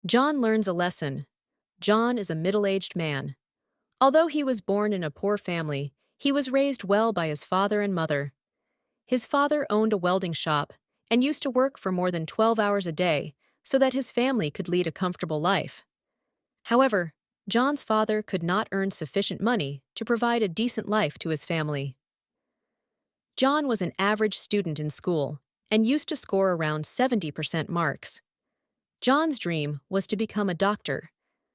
John learns a lesson. John is a middle-aged man. Although he was born in a poor family, he was raised well by his father and mother. His father owned a welding shop and used to work for more than 12 hours a day so that his family could lead a comfortable life. However, John's father could not earn sufficient money to provide a decent life to his family. John was an average student in school and used to score around 70% marks. John's dream was to become a doctor.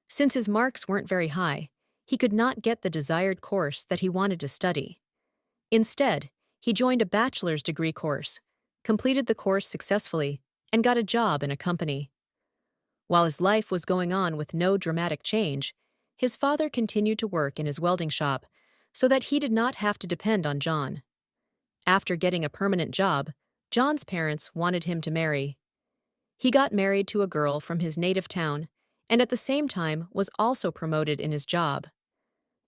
Since his marks weren't very high, he could not get the desired course that he wanted to study. Instead, he joined a bachelor's degree course, completed the course successfully, and got a job in a company. While his life was going on with no dramatic change, his father continued to work in his welding shop so that he did not have to depend on John. After getting a permanent job, John's parents wanted him to marry. He got married to a girl from his native town and at the same time was also promoted in his job.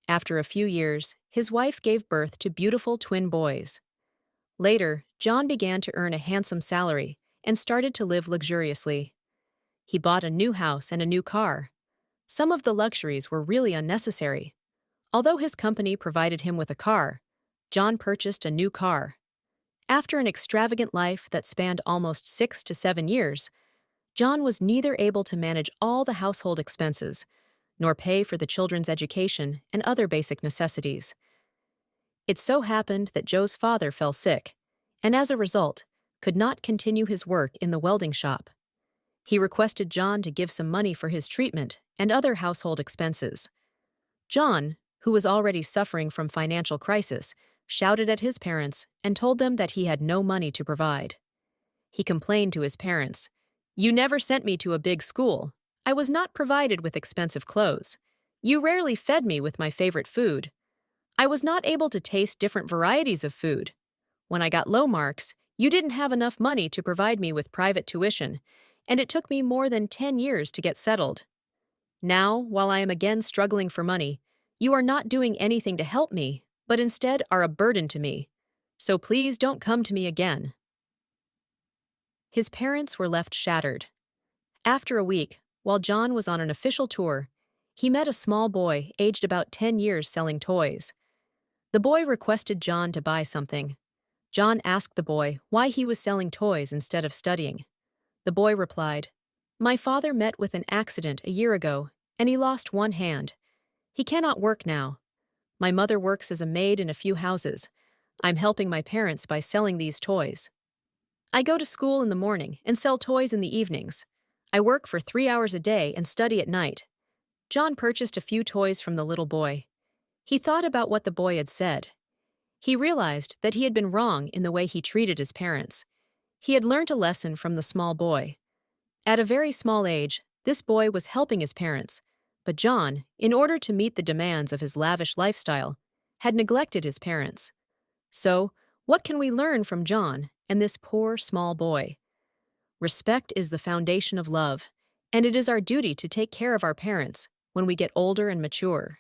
After a few years, his wife gave birth to beautiful twin boys. Later, John began to earn a handsome salary and started to live luxuriously. He bought a new house and a new car. Some of the luxuries were really unnecessary. Although his company provided him with a car, John purchased a new car. After an extravagant life that spanned almost 6 to 7 years, John was neither able to manage all the household expenses nor pay for the children's education and other basic necessities. It so happened that Joe's father fell sick, and as a result, could not continue his work in the welding shop. He requested John to give some money for his treatment and other household expenses. John, who was already suffering from financial crisis, shouted at his parents and told them that he had no money to provide. He complained to his parents, "You never sent me to a big school. I was not provided with expensive clothes. You rarely fed me with my favorite food. I was not able to taste different varieties of food. When I got low marks, you didn't have enough money to provide me with private tuition, and it took me more than 10 years to get settled. Now, while I am again struggling for money, you are not doing anything to help me, but instead are a burden to me. So please don't come to me again." His parents were left shattered. After a week, while John was on an official tour, he met a small boy aged about 10 years selling toys. The boy requested John to buy something. John asked the boy why he was selling toys instead of studying. The boy replied, "My father met with an accident a year ago, and he lost one hand. He cannot work now. My mother works as a maid in a few houses. I'm helping my parents by selling these toys. I go to school in the morning and sell toys in the evenings. I work for 3 hours a day and study at night." John purchased a few toys from the little boy. He thought about what the boy had said. He realized that he had been wrong in the way he treated his parents. He had learned a lesson from the small boy. At a very small age, this boy was helping his parents, but John, in order to meet the demands of his lavish lifestyle, had neglected his parents. So, what can we learn from John and this poor small boy? Respect is the foundation of love, and it is our duty to take care of our parents when we get older and mature.